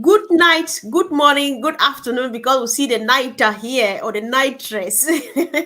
Good night, good morning, good afternoon, because we see the nighter here or the nightress.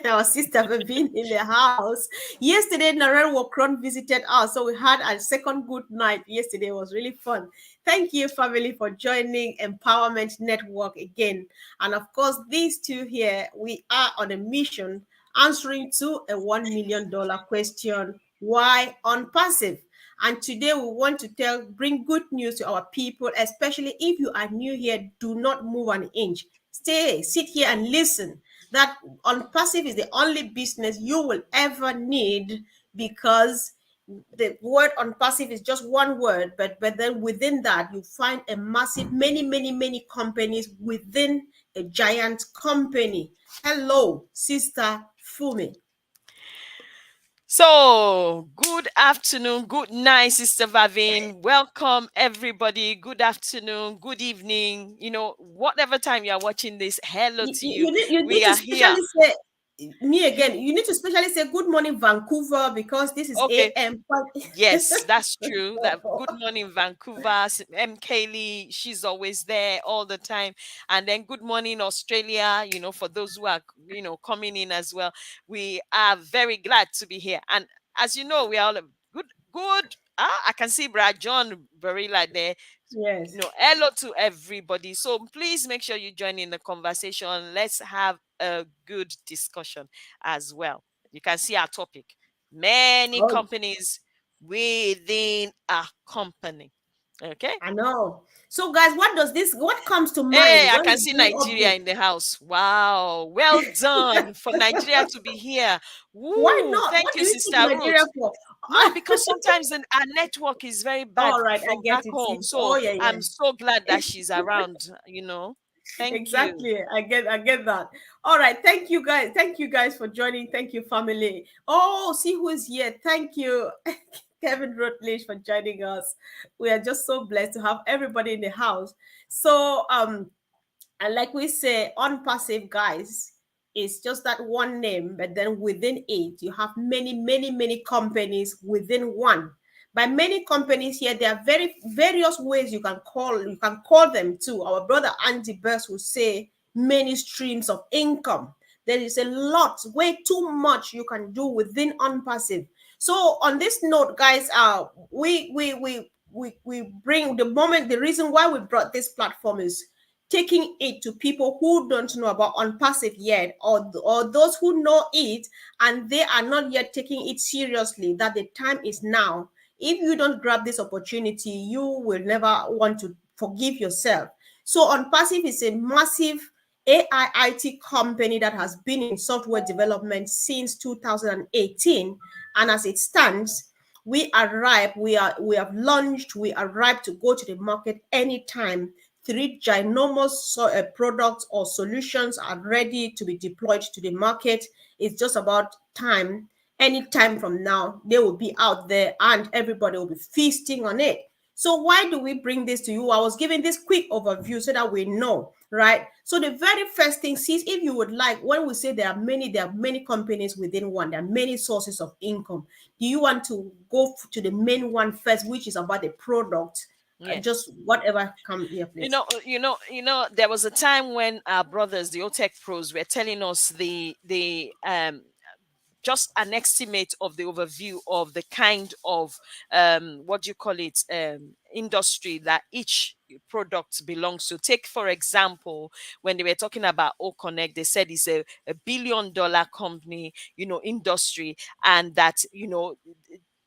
Our sister have been in the house. Yesterday, Narelle Wakron visited us, so we had a second good night. Yesterday it was really fun. Thank you, family, for joining Empowerment Network again. And of course, these two here, we are on a mission answering to a $1 million question: why on passive? And today we want to bring good news to our people, especially if you are new here. Do not move an inch. Stay, sit here and listen. That on passive is the only business you will ever need, because the word on passive is just one word, but then within that you find a massive, many companies within a giant company. Hello, Sister Fumi. So, good afternoon, good night, Sister Vavin. Welcome, everybody. Good afternoon, good evening. Whatever time you are watching this, hello you, to you. you need We to are here. specially say me again. You need to specially say good morning, Vancouver, because this is Okay. AM. Yes, that's true. That good morning, Vancouver. M. Kaylee, she's always there all the time. And then good morning, Australia. For those who are coming in as well. We are very glad to be here. And as you know, we are all good. I can see Brad John Barilla there. Yes, Hello to everybody. So please make sure you join in the conversation. Let's have a good discussion as well. You can see our topic: many oh, companies within a company. Okay. I know. So, guys, what comes to Hey, mind I when we can see bring Nigeria update? in the house. Wow. Well done for Nigeria to be here. Why Woo. not? Thank What do you, you take Sister Nigeria Ruth. for? No, because sometimes our network is very bad All right, I from get back it. home. Oh So yeah, I'm yeah. so glad that she's around. Thank you. Exactly. I get that. All right. Thank you guys. Thank you guys for joining. Thank you, family. Oh, see who is here. Thank you, Kevin Rutledge, for joining us. We are just so blessed to have everybody in the house. So and like we say, on passive, guys, it's just that one name, but then within it, you have many companies within one. By many companies here, there are very various ways you can call them too. Our brother Andy Burst will say many streams of income. There is a lot, way too much you can do within unpassive. So on this note, guys, we bring the reason why we brought this platform is taking it to people who don't know about unpassive yet, or those who know it and they are not yet taking it seriously, that the time is now. If you don't grab this opportunity, you will never want to forgive yourself. So unpassive is a massive AI IT company that has been in software development since 2018, and as it stands, we are ripe. We have launched. We are ripe to go to the market anytime. Three ginormous products or solutions are ready to be deployed to the market. It's just about time. Any time from now, they will be out there and everybody will be feasting on it. So why do we bring this to you? I was giving this quick overview so that we know, right? So the very first thing, sis, if you would like, when we say there are many companies within one, there are many sources of income. Do you want to go to the main one first, which is about the product? Yes. Just whatever come here, please. There was a time when our brothers, the OTech pros, were telling us the just an estimate of the overview of the kind of what do you call it industry that each product belongs to. Take for example, when they were talking about O Connect, they said it's a $1 billion company, industry, and that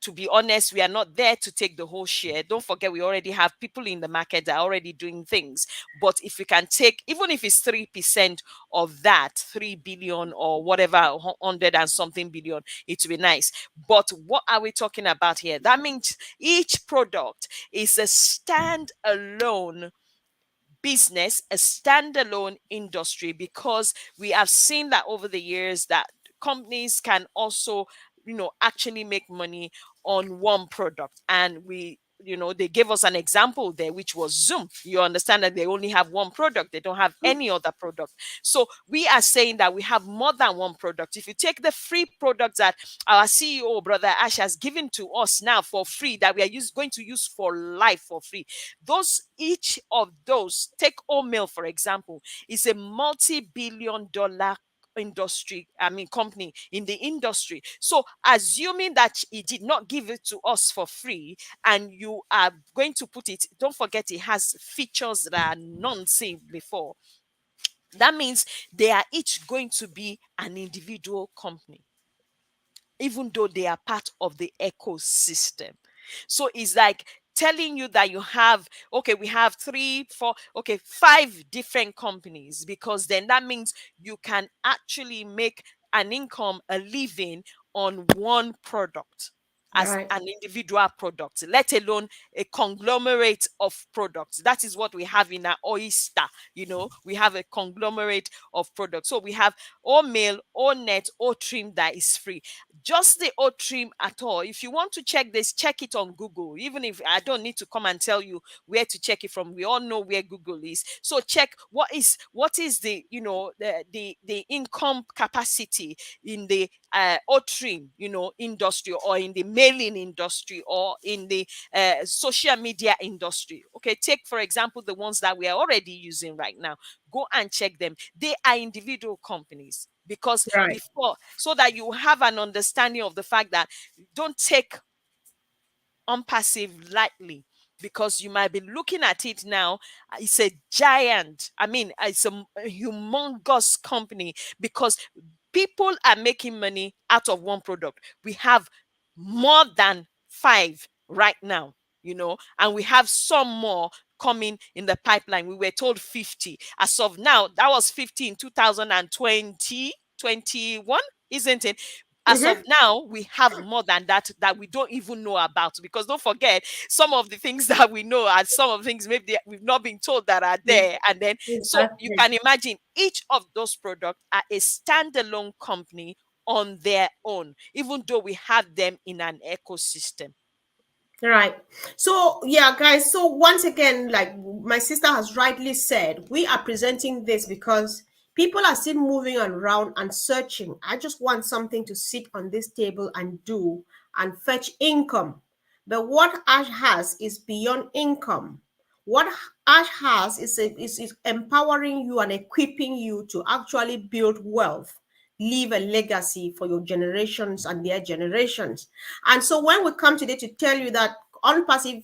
to be honest, we are not there to take the whole share. Don't forget, we already have people in the market that are already doing things. But if we can take, even if it's 3% of that 3 billion or whatever, 100 and something billion, it will be nice. But what are we talking about here? That means each product is a standalone business, a standalone industry, because we have seen that over the years that companies can also actually make money on one product. And we they gave us an example there, which was Zoom. You understand that they only have one product, they don't have any other product. So we are saying that we have more than one product. If you take the free products that our CEO, Brother Ash, has given to us now for free, that we are going to use for life for free, each of those, take Oatmeal for example, is a multi-billion-dollar company in the industry. So assuming that he did not give it to us for free, and you are going to put it, don't forget it has features that are none seen before. That means they are each going to be an individual company, even though they are part of the ecosystem. So it's like telling you that you have, okay, we have 3, 4, okay, 5 different companies, because then that means you can actually make an income, a living on one product as Right. an individual product, let alone a conglomerate of products. That is what we have in our oyster. We have a conglomerate of products. So we have Oatmeal, Onet, Otrim that is free. Just the Otrim at all. If you want to check this, check it on Google. Even if I don't need to come and tell you where to check it from, we all know where Google is. So check what is the the income capacity in the Otrim industry, or in the mailing industry, or in the social media industry. Okay, take for example the ones that we are already using right now. Go and check them. They are individual companies, because Right. before, so that you have an understanding of the fact that don't take unpassive lightly, because you might be looking at it now, it's a giant, it's a humongous company, because people are making money out of one product. We have more than 5 right now, and we have some more coming in the pipeline. We were told 50 as of now. That was 50 in 2020, 21, isn't it? As of Mhm. now, we have more than that we don't even know about, because don't forget, some of the things that we know, and some of the things maybe we've not been told that are there. And then, so you Exactly. can imagine each of those products are a standalone company on their own, even though we have them in an ecosystem. Right. So, yeah, guys. So, once again, like my sister has rightly said, we are presenting this because people are still moving around and searching. I just want something to sit on this table and do and fetch income. But what Ash has is beyond income. What Ash has is empowering you and equipping you to actually build wealth, leave a legacy for your generations and their generations. And so when we come today to tell you that OnPassive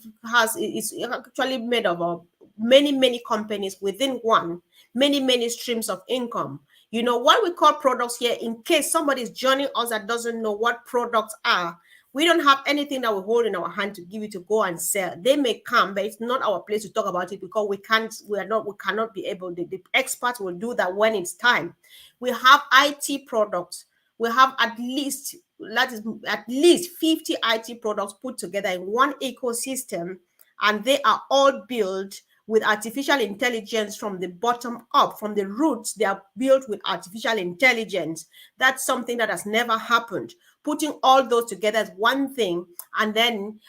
is actually made of many companies within one, many streams of income. What we call products here, in case somebody is joining us that doesn't know what products are, we don't have anything that we hold in our hand to give you to go and sell. They may come, but it's not our place to talk about it, because we cannot be able, the experts will do that when it's time. We have IT products. We have at least 50 IT products put together in one ecosystem, and they are all built with artificial intelligence from the bottom up, from the roots. They are built with artificial intelligence. That's something that has never happened. Putting all those together is one thing, and then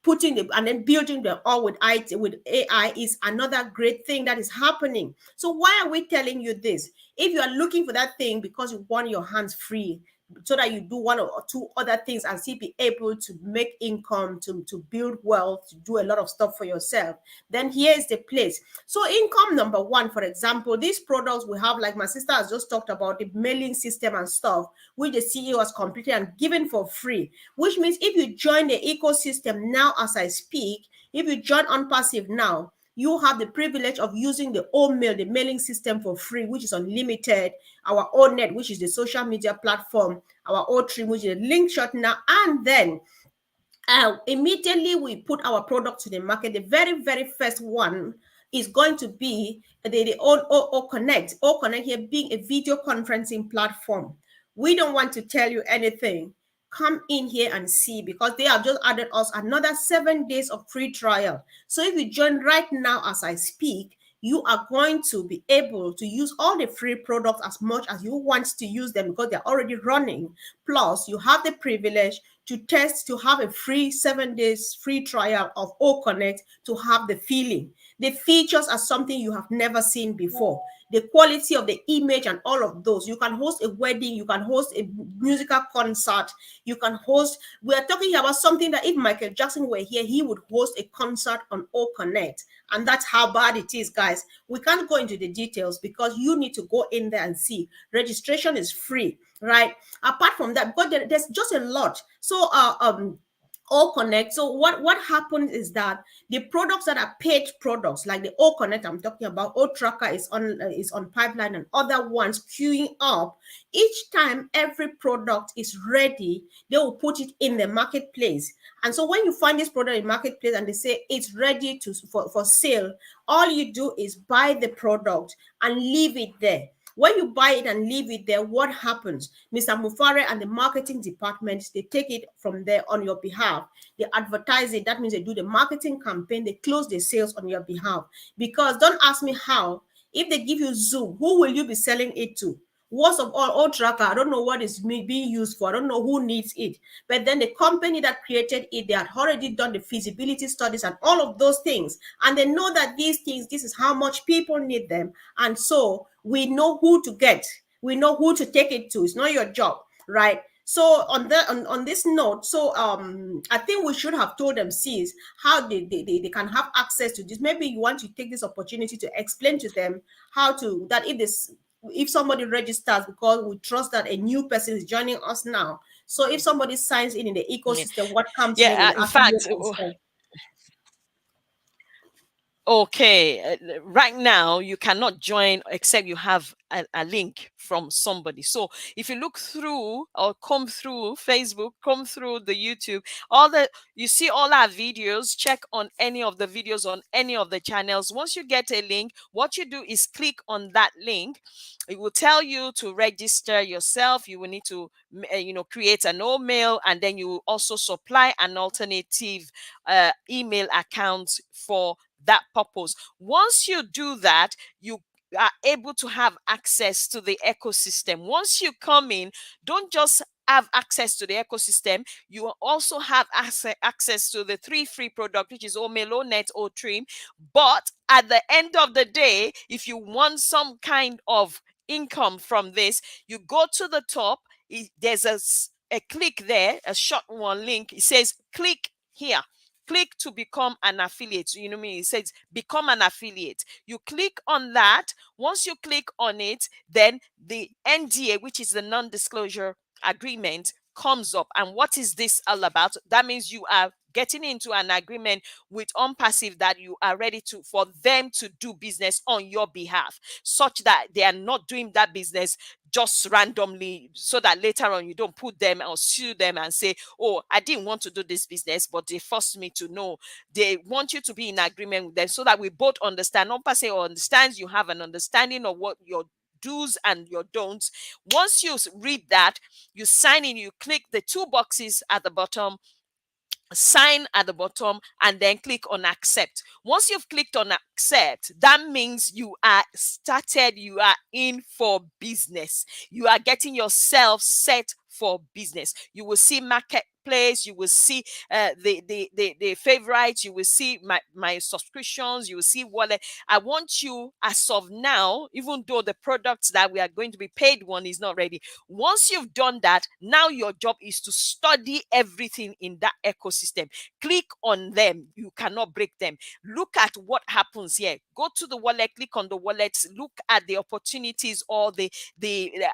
putting them and then building them all with IT, with AI, is another great thing that is happening. So why are we telling you this? If you are looking for that thing because you want your hands free, so that you do one or two other things and still be able to make income, to build wealth, to do a lot of stuff for yourself, then here is the place. So income number one, for example, these products we have, like my sister has just talked about, the mailing system and stuff, which the CEO has completed and given for free, which means if you join the ecosystem now as I speak, if you join OnPassive now, you have the privilege of using the Oatmeal, the mailing system, for free, which is unlimited. Our Onet, which is the social media platform. Our Otrim, which is a link shot now. And then immediately we put our product to the market. The very first one is going to be the O Connect. O Connect here being a video conferencing platform. We don't want to tell you anything. Come in here and see, because they have just added us another 7 days of free trial. So if you join right now as I speak, you are going to be able to use all the free products as much as you want to use them, because they're already running. Plus, you have the privilege to test, to have a free 7 days free trial of O Connect, to have the feeling. The features are something you have never seen before. The quality of the image and all of those. You can host a wedding, you can host a musical concert, you can host. We are talking about something that if Michael Jackson were here, he would host a concert on O Connect. And that's how bad it is, guys. We can't go into the details because you need to go in there and see. Registration is free, right? Apart from that, but there's just a lot. So O Connect. So what happens is that the products that are paid products, like the O Connect I'm talking about, O Tracker is on pipeline, and other ones queuing up. Each time every product is ready, they will put it in the marketplace. And so when you find this product in marketplace and they say it's ready for sale, all you do is buy the product and leave it there. When you buy it and leave it there, what happens? Mr. Mufare and the marketing department, they take it from there on your behalf. They advertise it. That means they do the marketing campaign. They close the sales on your behalf. Because don't ask me how. If they give you Zoom, who will you be selling it to? Worst of all, O Tracker, I don't know what is being used for. I don't know who needs it. But then the company that created it, they had already done the feasibility studies and all of those things. And they know that these things, this is how much people need them. And so we know who to get. We know who to take it to. It's not your job, right? So on this note, so I think we should have told them, sis, how they can have access to this. Maybe you want to take this opportunity to explain to them how to, that if somebody registers, because we trust that a new person is joining us now. So if somebody signs in the ecosystem, what comes in in fact, okay, right now you cannot join except you have a link from somebody. So if you look through or come through Facebook, come through the YouTube, you see all our videos, check on any of the videos on any of the channels. Once you get a link, what you do is click on that link. It will tell you to register yourself. You will need to create an email, and then you will also supply an alternative email account for that purpose. Once you do that, you are able to have access to the ecosystem. Once you come in, don't just have access to the ecosystem, you will also have access to the 3 free product, which is Omelo, Net, Trim. But at the end of the day, if you want some kind of income from this, you go to the top. There's a click there, a short one link. It says click here. Click to become an affiliate. You know what I mean? It says become an affiliate. You click on that. Once you click on it, then the NDA, which is the non-disclosure agreement, comes up. And what is this all about? That means you are getting into an agreement with OnPassive that you are ready for them to do business on your behalf, such that they are not doing that business just randomly, so that later on you don't put them or sue them and say, oh, I didn't want to do this business, but they forced me to. Know. They want you to be in agreement with them so that we both understand. OnPassive understands, you have an understanding of what your do's and your don'ts. Once you read that, you sign in, you click the 2 boxes at the bottom, sign at the bottom, and then click on accept. Once you've clicked on accept, that means you are started, you are in for business. You are getting yourself set for business. You will see marketplace, you will see the favorites, you will see my subscriptions, you will see wallet. I want you, as of now, even though the products that we are going to be paid one is not ready, once you've done that, now your job is to study everything in that ecosystem. Click on them. You cannot break them. Look at what happens here. Go to the wallet, click on the wallets, look at the opportunities, or the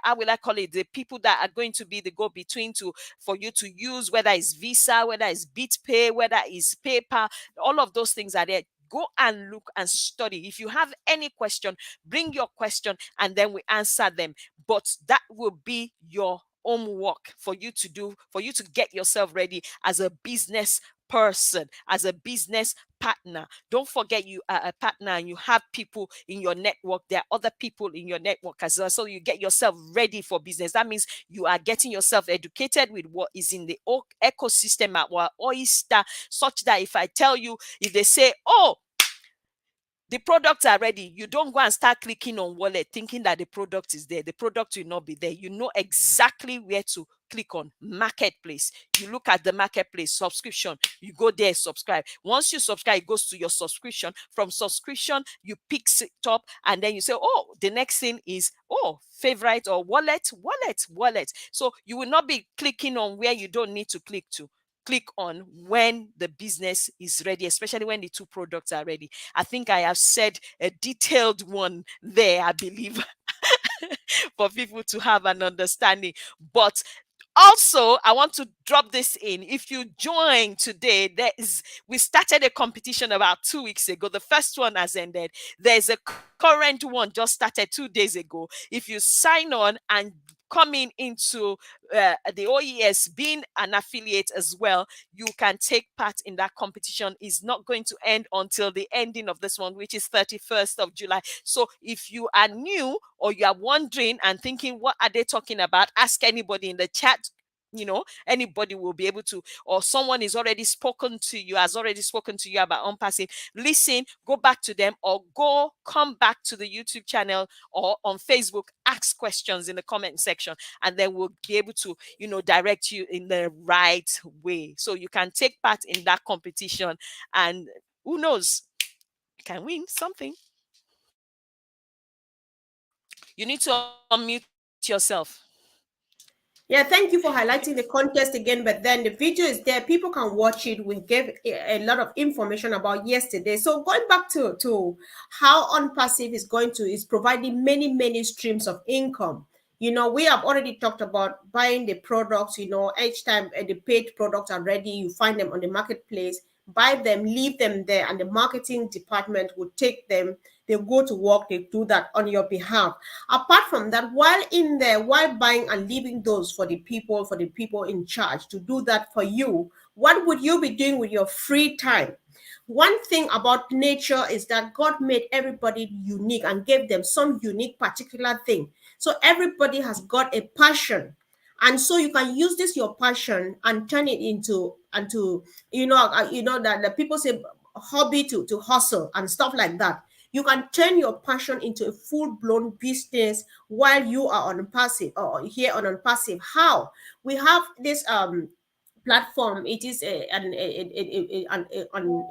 how will I call it, the people that are going to be the go-between for you to use, whether it's Visa, whether it's BitPay, whether it's PayPal. All of those things are there. Go and look and study. If you have any question, bring your question and then we answer them. But that will be your homework for you to do, for you to get yourself ready as a business person, as a business partner. Don't forget you are a partner and you have people in your network. There are other people in your network as well. So you get yourself ready for business. That means you are getting yourself educated with what is in the ecosystem at our oyster, such that if I tell you, if they say, oh, The products are ready. You don't go and start clicking on wallet thinking that the product is there. The product will not be there. You know exactly where to click on. Marketplace. You look at the marketplace subscription. You go there, subscribe. Once you subscribe, it goes to your subscription. From subscription, you pick it up, and then you say, oh, the next thing is, oh, favorite or wallet. So you will not be clicking on where you don't need to click on when the business is ready, especially when the two products are ready. I think I have said a detailed one there, I believe, for people to have an understanding. But also, I want to drop this in. If you join today, we started a competition about 2 weeks ago. The first one has ended. There's a current one just started 2 days ago. If you sign on and coming into the OES, being an affiliate as well, you can take part in that competition. Is not going to end until the ending of this one, which is 31st of July. So if you are new or you are wondering and thinking, what are they talking about? Ask anybody in the chat. Anybody will be able to, or someone has already spoken to you about OnPassive. Listen, go back to them, or come back to the YouTube channel or on Facebook, ask questions in the comment section, and then we'll be able to, direct you in the right way. So you can take part in that competition, and who knows, you can win something. You need to unmute yourself. Yeah, thank you for highlighting the contest again. But then the video is there; people can watch it. We gave a lot of information about yesterday. So going back to how OnPassive is providing many streams of income. We have already talked about buying the products. Each time the paid products are ready, you find them on the marketplace, buy them, leave them there, and the marketing department will take them. They go to work, they do that on your behalf. Apart from that, while buying and leaving those for the people in charge to do that for you, what would you be doing with your free time? One thing about nature is that God made everybody unique and gave them some unique particular thing. So everybody has got a passion. And so you can use this your passion and turn it into that the people say hobby to hustle and stuff like that. You can turn your passion into a full-blown business while you are on passive or here on passive. How? We have this platform. It is a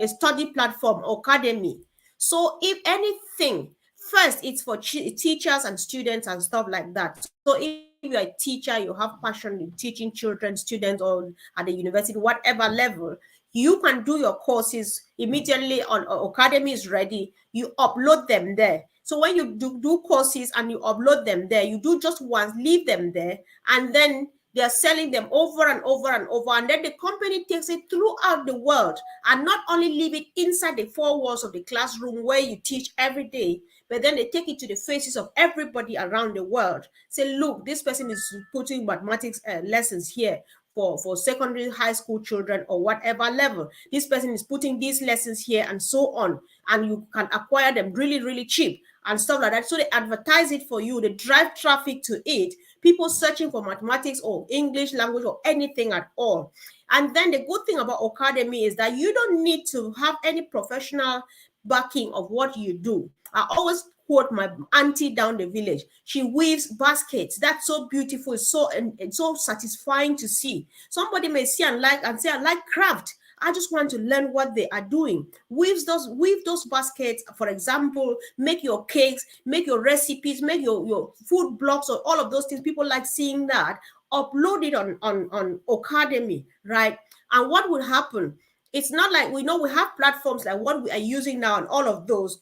study platform, academy. So if anything, first it's for teachers and students and stuff like that. So if you're a teacher, you have passion in teaching children, students, or at the university, whatever level, you can do your courses immediately on academy is ready. You upload them there. So when you do courses and you upload them there, you do just once, leave them there, and then they are selling them over and over and over. And then the company takes it throughout the world and not only leave it inside the four walls of the classroom where you teach every day, but then they take it to the faces of everybody around the world. Say, look, this person is putting mathematics lessons here for secondary, high school children or whatever level. This person is putting these lessons here and so on. And you can acquire them really cheap and stuff like that. So they advertise it for you. They drive traffic to it. People searching for mathematics or English language or anything at all. And then the good thing about Academy is that you don't need to have any professional backing of what you do. I always quote my auntie down the village. She weaves baskets. That's so beautiful. It's so satisfying to see. Somebody may see and say, I like craft. I just want to learn what they are doing. Weave those baskets, for example, make your cakes, make your recipes, make your food blogs, or all of those things. People like seeing that. Upload it on Academy, right? And what will happen? It's not like we have platforms like what we are using now and all of those.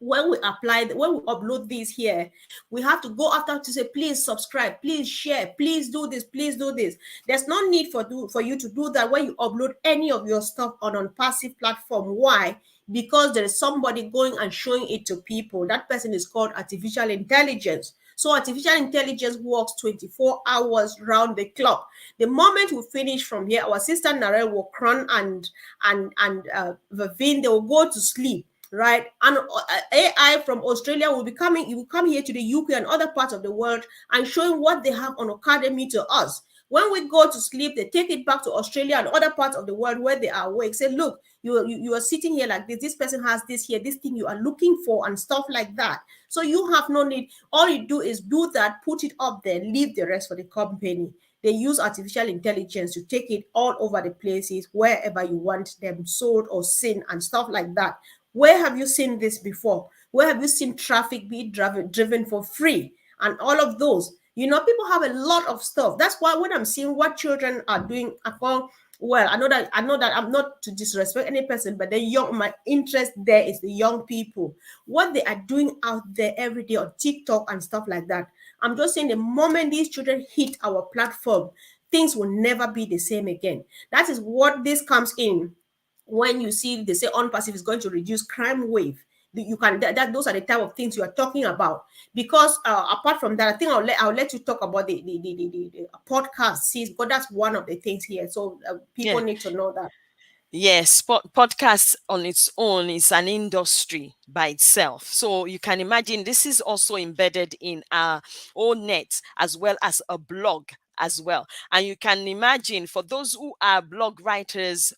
When we upload these here, we have to go after to say, please subscribe, please share, please do this, please do this. There's no need for you to do that when you upload any of your stuff on passive platform. Why? Because there is somebody going and showing it to people. That person is called artificial intelligence. So artificial intelligence works 24 hours round the clock. The moment we finish from here, our sister Narelle will run and Vavin, they will go to sleep. Right, and AI from Australia will come here to the UK and other parts of the world and showing what they have on Academy to us. When we go to sleep, they take it back to Australia and other parts of the world where they are awake. Say, look, you are sitting here like this. This person has this here, this thing you are looking for, and stuff like that. So you have no need. All you do is do that, put it up there, leave the rest for the company. They use artificial intelligence to take it all over the places, wherever you want them sold or seen and stuff like that. Where have you seen this before? Where have you seen traffic be driven for free? And all of those. People have a lot of stuff. That's why when I'm seeing what children are doing, well, I know that I'm not to disrespect any person, but my interest there is the young people, what they are doing out there every day on TikTok and stuff like that. I'm just saying the moment these children hit our platform, things will never be the same again. That is what this comes in when you see they say on passive is going to reduce crime wave. You can that those are the type of things you are talking about. Because apart from that, I think I'll let you talk about the podcast series, because that's one of the things here. So people Yeah. need to know that. Yes, podcast on its own is an industry by itself. So you can imagine this is also embedded in our own net as well as a blog as well. And you can imagine for those who are blog writers,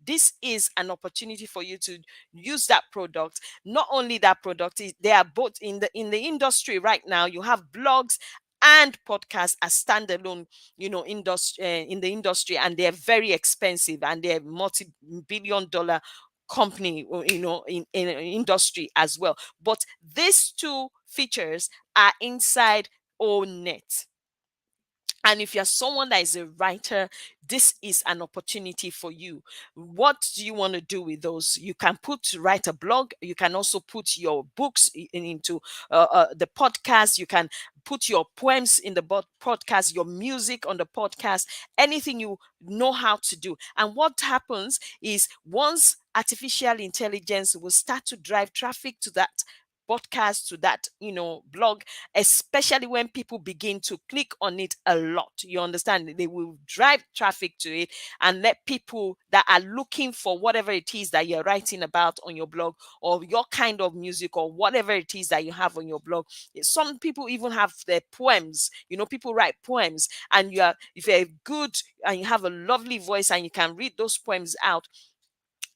this is an opportunity for you to use that product. Not only that product, they are both in the industry right now. You have blogs and podcasts as standalone, industry in the industry, and they're very expensive and they're multi-billion dollar company, in industry as well. But these two features are inside ONet. And if you're someone that is a writer, this is an opportunity for you. What do you want to do with those? You can write a blog. You can also put your books into the podcast. You can put your poems in the podcast, your music on the podcast, anything you know how to do. And what happens is once artificial intelligence will start to drive traffic to that podcast, to that blog, especially when people begin to click on it a lot. You understand? They will drive traffic to it and let people that are looking for whatever it is that you're writing about on your blog, or your kind of music, or whatever it is that you have on your blog. Some people even have their poems. People write poems, and if you're good and you have a lovely voice and you can read those poems out,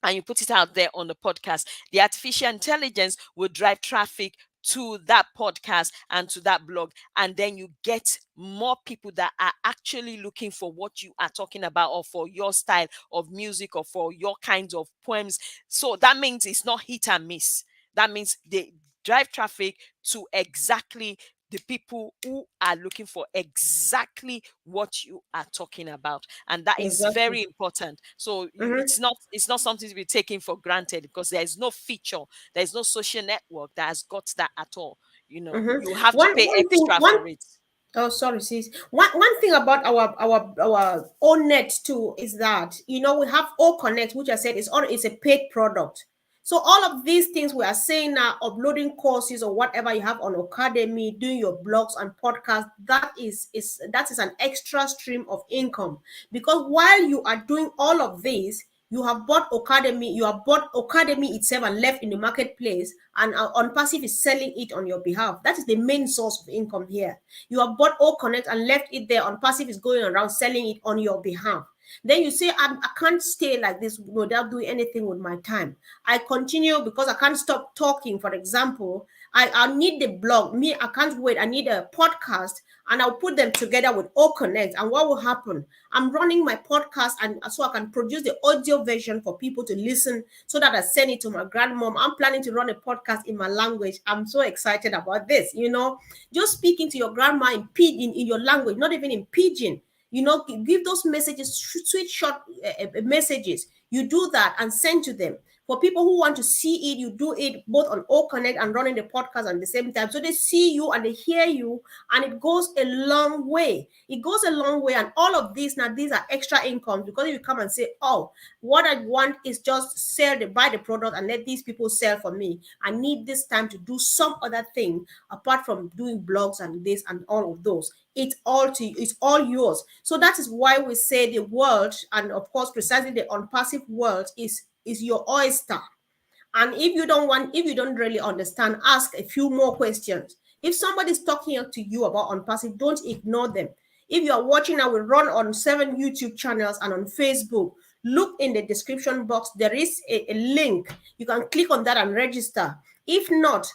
and you put it out there on the podcast, the artificial intelligence will drive traffic to that podcast and to that blog. And then you get more people that are actually looking for what you are talking about, or for your style of music, or for your kinds of poems. So that means it's not hit and miss. That means they drive traffic to exactly the people who are looking for exactly what you are talking about, and that is Exactly. very important. So Mm-hmm. it's not something to be taken for granted, because there is no feature, there is no social network that has got that at all. Mm-hmm. You have to One pay one thing extra one for it. Oh, sorry, sis. One thing about our own net too is that we have all connect, which I said is a paid product. So all of these things we are saying now, uploading courses or whatever you have on Academy, doing your blogs and podcasts, that is an extra stream of income. Because while you are doing all of this, you have bought Academy itself and left in the marketplace, and on passive is selling it on your behalf. That is the main source of income here. You have bought all connect and left it there, on passive is going around selling it on your behalf. Then you say, I can't stay like this without doing anything with my time. I continue because I can't stop talking. For example, I need the blog. Me, I can't wait. I need a podcast, and I'll put them together with all connect. And what will happen? I'm running my podcast, and so I can produce the audio version for people to listen, so that I send it to my grandmom. I'm planning to run a podcast in my language. I'm so excited about this. Just speaking to your grandma in pidgin, in your language, not even in pidgin. Give those messages, sweet short messages. You do that and send to them. For people who want to see it, you do it both on All Connect and running the podcast at the same time. So they see you and they hear you, and it goes a long way. It goes a long way. And all of these now, these are extra incomes, because you come and say, oh, what I want is just buy the product and let these people sell for me. I need this time to do some other thing apart from doing blogs and this and all of those. It's all yours. So that is why we say the world, and of course precisely the unpassive world, is your oyster. And if you don't really understand, ask a few more questions. If somebody's talking to you about unpassive, don't ignore them. If you are watching, I will run on 7 YouTube channels and on Facebook. Look in the description box. There is a link. You can click on that and register. If not,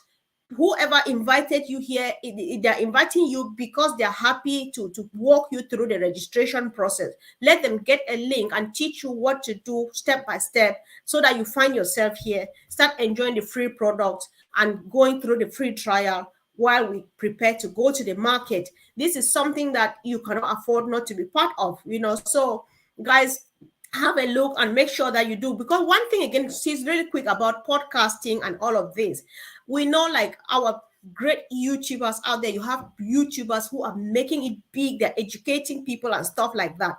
whoever invited you here, they're inviting you because they're happy to walk you through the registration process. Let them get a link and teach you what to do step by step so that you find yourself here, start enjoying the free products and going through the free trial while we prepare to go to the market. This is something that you cannot afford not to be part of, So, guys, have a look and make sure that you do. Because one thing, again, she's really quick about podcasting and all of this. We know, like, our great YouTubers out there, you have YouTubers who are making it big, they're educating people and stuff like that.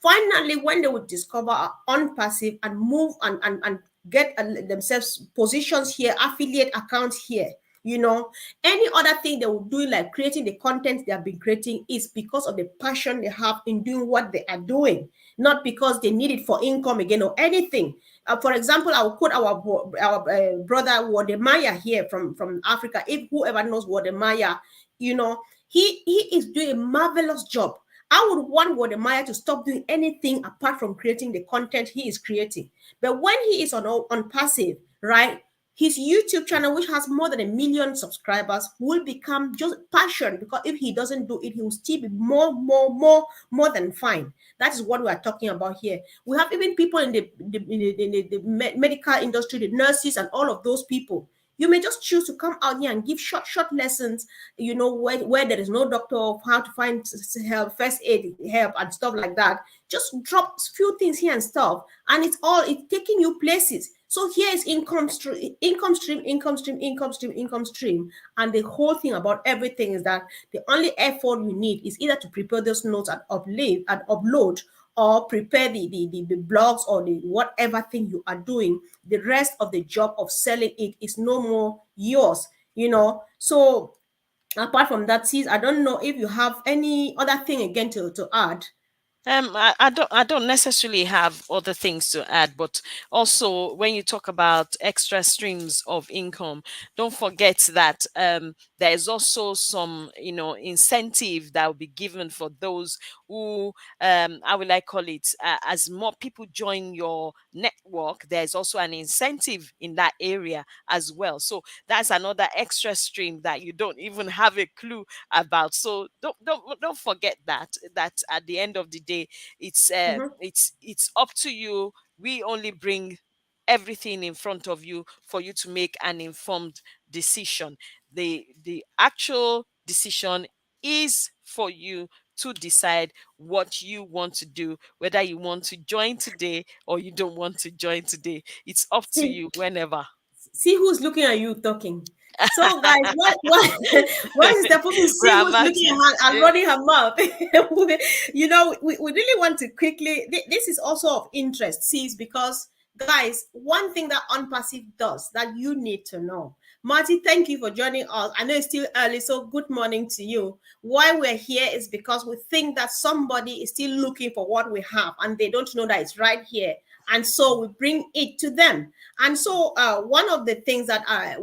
Finally, when they would discover OnPassive and move and get themselves positions here, affiliate accounts here, any other thing they would do, like creating the content they have been creating, is because of the passion they have in doing what they are doing, not because they need it for income again or anything. For example, I will put our brother Wodemaya here from Africa. If whoever knows Wodemaya, he is doing a marvelous job. I would want Wodemaya to stop doing anything apart from creating the content he is creating. But when he is on passive, right, his YouTube channel, which has more than 1 million subscribers, will become just passion, because if he doesn't do it, he will still be more than fine. That is what we are talking about here. We have even people in the medical industry, the nurses and all of those people. You may just choose to come out here and give short lessons, where there is no doctor, of how to find help, first aid help and stuff like that. Just drop a few things here and stuff, and it's taking you places. So here is income stream. And the whole thing about everything is that the only effort you need is either to prepare those notes and upload, or prepare the blogs or the whatever thing you are doing. The rest of the job of selling it is no more yours, So apart from that, sis, I don't know if you have any other thing again to add. I don't necessarily have other things to add, but also when you talk about extra streams of income, don't forget that there is also some incentive that will be given for those who how will I call it, as more people join your network, there's also an incentive in that area as well. So that's another extra stream that you don't even have a clue about. So don't forget that at the end of the day, it's up to you. We only bring everything in front of you for you to make an informed decision. The actual decision is for you to decide what you want to do, whether you want to join today or you don't want to join today. It's up to you whenever. See who's looking at you talking. So, guys, what is the people see who's looking at her and running her mouth? We really want to quickly. This is also of interest, see, because, guys, one thing that OnPassive does that you need to know. Marty, thank you for joining us. I know it's still early, so good morning to you. Why we're here is because we think that somebody is still looking for what we have and they don't know that it's right here. And so we bring it to them. And so one of the things that I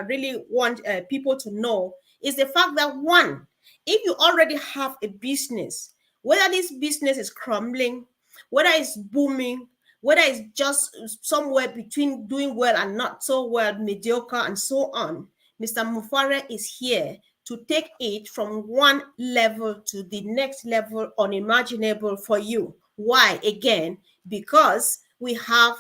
really want people to know is the fact that, one, if you already have a business, whether this business is crumbling, whether it's booming, whether it's just somewhere between doing well and not so well, mediocre and so on, Mr. Mufare is here to take it from one level to the next level unimaginable for you. Why? Again, because we have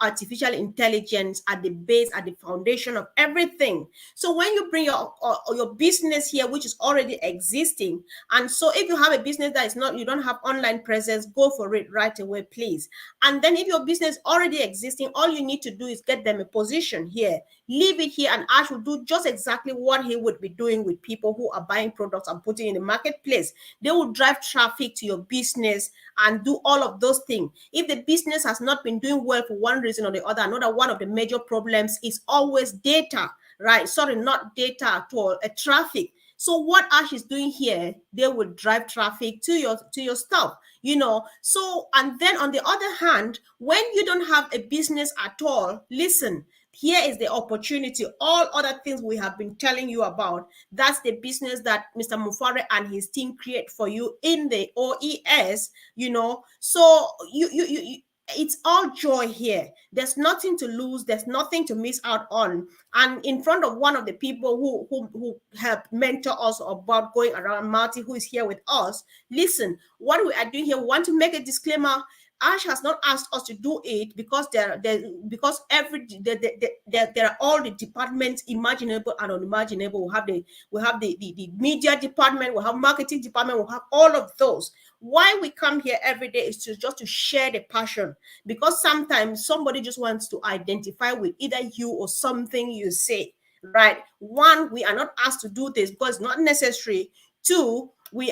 artificial intelligence at the base, at the foundation of everything. So when you bring your business here, which is already existing, and so if you have a business that is not, you don't have online presence, go for it right away, please. And then if your business is already existing, all you need to do is get them a position here, leave it here, and Ash will do just exactly what he would be doing with people who are buying products and putting in the marketplace. They will drive traffic to your business and do all of those things. If the business has not been doing well for one reason or the other, another one of the major problems is always data, right? Sorry, not data at all, traffic. So what Ash is doing here, they will drive traffic to your stuff, So, and then on the other hand, when you don't have a business at all, listen, here is the opportunity. All other things we have been telling you about, that's the business that Mr. Mufare and his team create for you in the OES, So it's all joy here. There's nothing to lose. There's nothing to miss out on. And in front of one of the people who helped mentor us about going around, Marty, who is here with us, listen, what we are doing here, we want to make a disclaimer. Ash has not asked us to do it because because there are all the departments imaginable and unimaginable. We have the media department, we have marketing department, we have all of those. Why we come here every day is just to share the passion, because sometimes somebody just wants to identify with either you or something you say, right? One, we are not asked to do this because it's not necessary. Two, we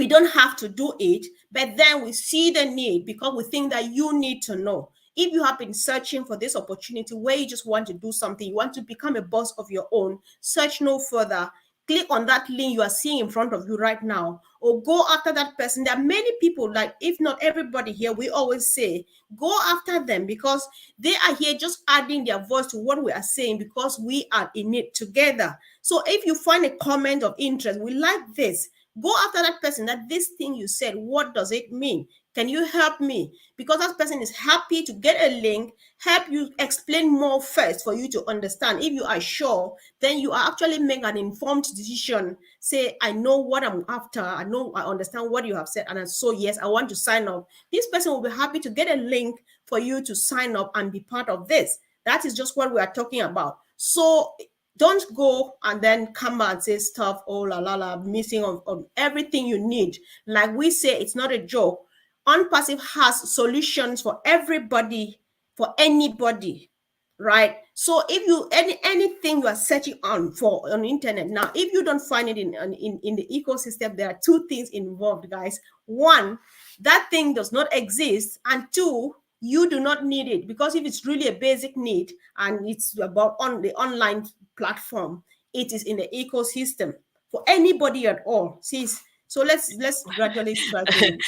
don't have to do it, but then we see the need because we think that you need to know. If you have been searching for this opportunity where you just want to do something, you want to become a boss of your own, search no further. Click on that link you are seeing in front of you right now, or go after that person. There are many people, like if not everybody here, we always say, go after them because they are here just adding their voice to what we are saying because we are in it together. So if you find a comment of interest, we like this, go after that person, that this thing you said, what does it mean? Can you help me? Because that person is happy to get a link, help you explain more first for you to understand. If you are sure, then you are actually make an informed decision. Say, I know what I'm after. I understand what you have said. And so, yes, I want to sign up. This person will be happy to get a link for you to sign up and be part of this. That is just what we are talking about. So don't go and then come and say stuff, oh la la la, missing on everything you need. Like we say, it's not a joke. OnPassive has solutions for everybody, for anybody, right? So if you anything you are searching on the internet now, if you don't find it in the ecosystem, there are two things involved, guys. One, that thing does not exist, and two, you do not need it, because if it's really a basic need and it's about on the online platform, it is in the ecosystem for anybody at all. See, so let's gradually start to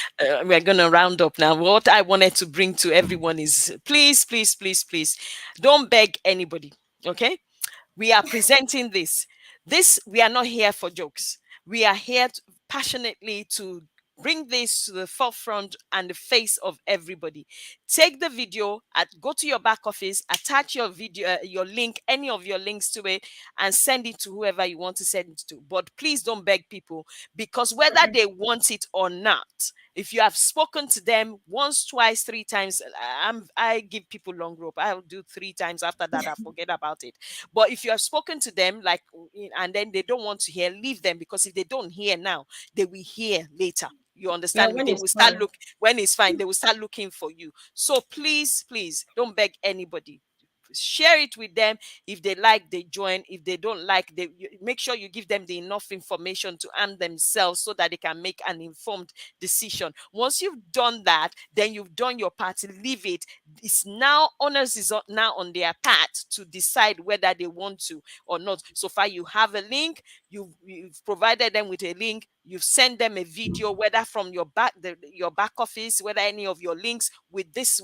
we're going to round up now. What I wanted to bring to everyone is please, please, please, please don't beg anybody. Okay. We are presenting this. We are not here for jokes. We are here passionately to bring this to the forefront and the face of everybody. Take the video, go to your back office, attach your video, your link, any of your links to it, and send it to whoever you want to send it to. But please don't beg people, because whether they want it or not, if you have spoken to them once, twice, three times, I give people long rope. I'll do 3 times. After that, I forget about it. But if you have spoken to them, and then they don't want to hear, leave them, because if they don't hear now, they will hear later. You understand me? They will start when it's fine. They will start looking for you. So please, please don't beg anybody. Share it with them. If they like, they join. If they don't like, make sure you give them the enough information to arm themselves so that they can make an informed decision. Once you've done that, then you've done your part. Leave it. It's now onus is now on their part to decide whether they want to or not. So far, you have a link. You've provided them with a link. You've sent them a video, whether from your back office, whether any of your links with this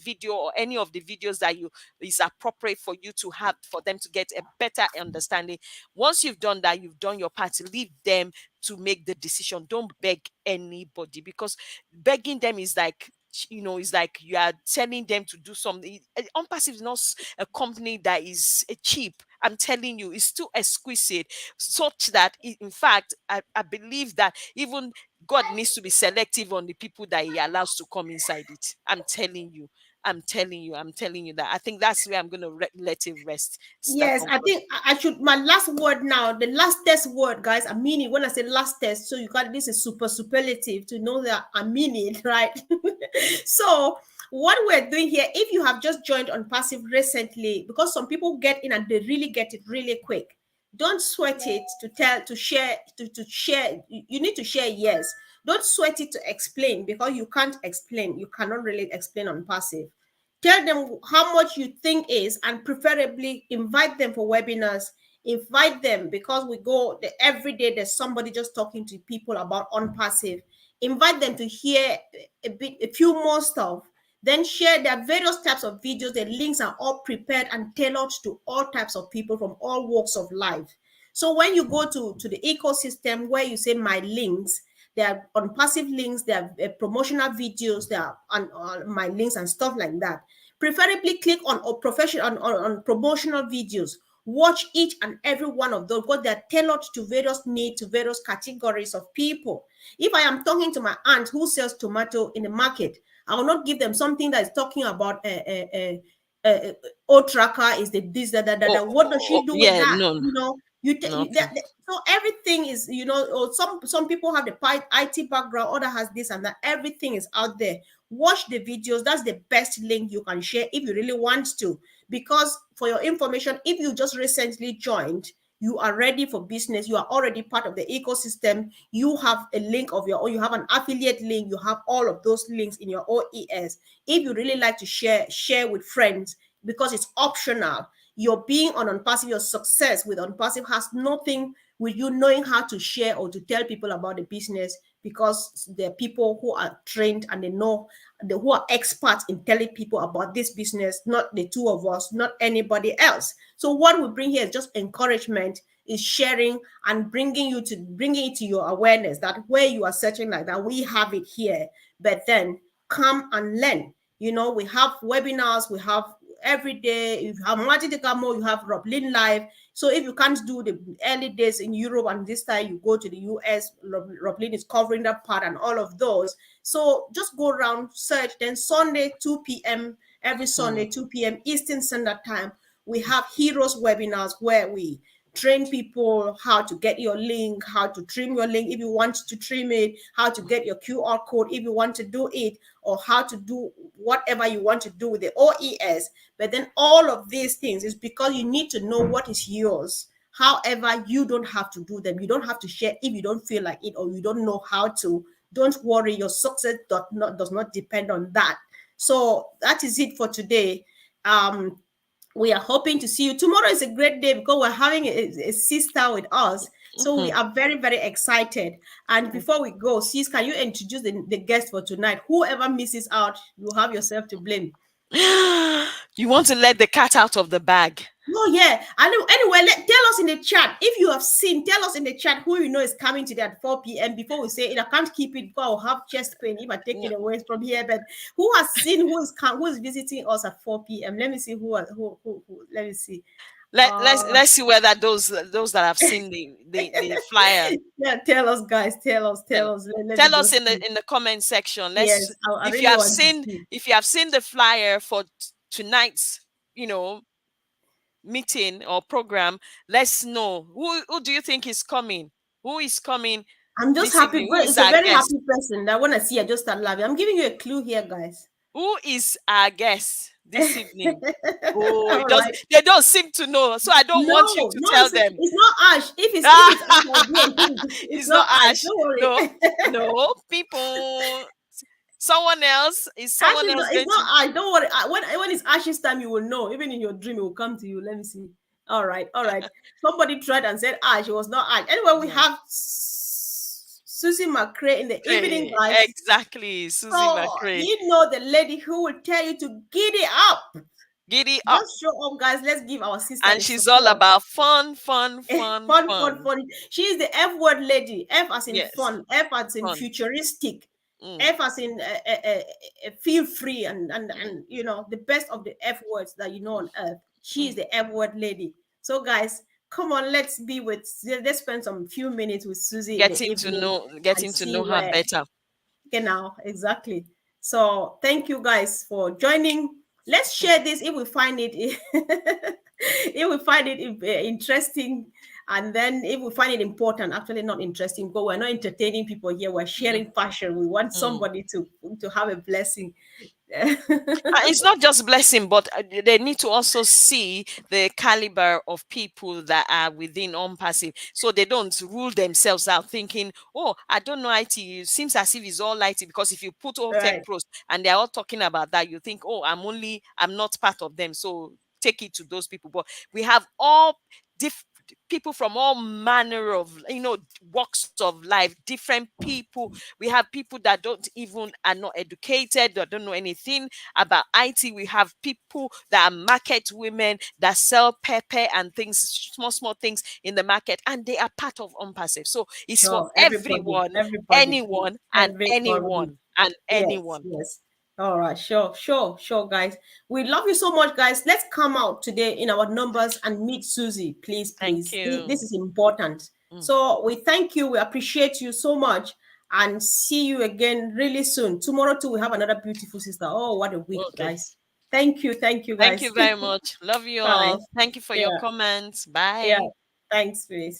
video or any of the videos that is appropriate for you to have, for them to get a better understanding. Once you've done that, you've done your part. Leave them to make the decision. Don't beg anybody, because begging them is like, it's like you are telling them to do something. OnPassive is not a company that is cheap. I'm telling you, it's too exquisite, such that, in fact, I believe that even God needs to be selective on the people that He allows to come inside it. I'm telling you that. I think that's where I'm going to let it rest. Yes, I think I should. My last word now, the last test word, guys. I mean it when I say last test. So you got this is superlative to know that I mean it, right? So what we're doing here, if you have just joined OnPassive recently, because some people get in and they really get it really quick, don't sweat it to share. You need to share. Yes, don't sweat it to explain, because you can't explain. You cannot really explain OnPassive. Tell them how much you think is, and preferably invite them for webinars. Invite them, because we go every day. There's somebody just talking to people about on passive. Invite them to hear a few more stuff. Then share their various types of videos. The links are all prepared and tailored to all types of people from all walks of life. So when you go to the ecosystem where you say my links, there are on passive links, there are promotional videos, there are on my links and stuff like that. Preferably click on or professional on promotional videos. Watch each and every one of those, because they're tailored to various needs, to various categories of people. If I am talking to my aunt who sells tomato in the market, I will not give them something that is talking about old tracker is the this that. What does she do with yeah, that? no, nothing. So everything is, or some people have the IT background, other has this and that. Everything is out there. Watch the videos. That's the best link you can share if you really want to. Because for your information, if you just recently joined, you are ready for business, you are already part of the ecosystem, you have a link of your own, you have an affiliate link, you have all of those links in your OES. If you really like to share with friends, because it's optional. Your being on Unpassive, your success with Unpassive has nothing with you knowing how to share or to tell people about the business, because there are people who are trained and they know, who are experts in telling people about this business, not the two of us, not anybody else. So what we bring here is just encouragement, is sharing and bringing it to your awareness that where you are searching like that, we have it here. But then come and learn. We have webinars, we have every day. If you have Martin Decamo, you have Roblin Live. So if you can't do the early days in Europe and this time you go to the US, Roblin is covering that part and all of those. So just go around, search. Then Sunday, 2 p.m., every Sunday, 2 p.m. Eastern Standard Time, we have Heroes webinars where we train people how to get your link, how to trim your link if you want to trim it, how to get your QR code if you want to do it, or how to do whatever you want to do with the OES. But then all of these things is because you need to know what is yours. However, you don't have to do them. You don't have to share if you don't feel like it or you don't know how to. Don't worry, your success does not depend on that. So that is it for today. We are hoping to see you tomorrow. Is a great day because we're having a sister with us, so we are very, very excited. And before we go, sis, can you introduce the guest for tonight? Whoever misses out, you have yourself to blame. You want to let the cat out of the bag. Oh yeah. Anyway, tell us in the chat if you have seen. Tell us in the chat who you know is coming today at 4 p.m. Before we say it, I can't keep it because I'll have chest pain if I take it away from here. But who has seen who is visiting us at 4 p.m.? Let me see who. Let me see. Let's see whether those that have seen the flyer. Yeah, tell us, guys. Tell us. Tell us in the comment section. Yes, I if really you have want to seen see. if you have seen the flyer for tonight's meeting or program, let's know who do you think is coming. Who is coming? I'm just this happy. evening? Who is It's a our very guest? happy person that when I see, I just start laughing. I'm giving you a clue here, guys. Who is our guest this evening? All right. They don't seem to know, so I don't want you to tell them. It's not Ash. If it's Ash, It's not Ash. Don't worry. No, people. Someone else is someone else It's going to. not Ash. Don't worry. When it's Ash's time, you will know. Even in your dream, it will come to you. Let me see. All right. Somebody tried and said Ash. It was not Ash. Anyway, we have Susie McCray in the evening, guys. Exactly, Susie McCray. You know the lady who will tell you to giddy up. Giddy up. Just show up, guys. Let's give our sister. And she's all about fun. Fun. She is the F word lady. F as in fun. F as in futuristic. F as in feel free and the best of the F words that you know on earth. She is the F word lady. So guys, come on, let's spend some few minutes with Susie. Getting to know her better. Genau, exactly. So thank you guys for joining. Let's share this if we find it interesting, and then if we find it important. Actually not interesting, because we're not entertaining people here, we're sharing passion. We want somebody to have a blessing. It's not just blessing, but they need to also see the caliber of people that are within Unpassive, so they don't rule themselves out thinking, oh, I don't know IT. It seems as if it's all IT, because if you put all tech pros and they're all talking about that, you think, oh, I'm not part of them, so take it to those people. But we have all people from all manner of, walks of life, different people. We have people that are not educated, that don't know anything about IT. We have people that are market women that sell pepper and things, small things in the market, and they are part of Unpassive. So it's for Sure, everyone, everybody, please, anyone, and everybody. anyone, and Yes, anyone. yes. All right, sure, guys. We love you so much, guys. Let's come out today in our numbers and meet Susie, please, Thank please. you. This is important. Mm. So we thank you. We appreciate you so much, and see you again really soon. Tomorrow too, we have another beautiful sister. Oh, what a week, Okay. guys. Thank you, Thank guys. you very much. Love you Bye. all. Thank you for your Yeah, comments. yeah. Bye. Thanks, please.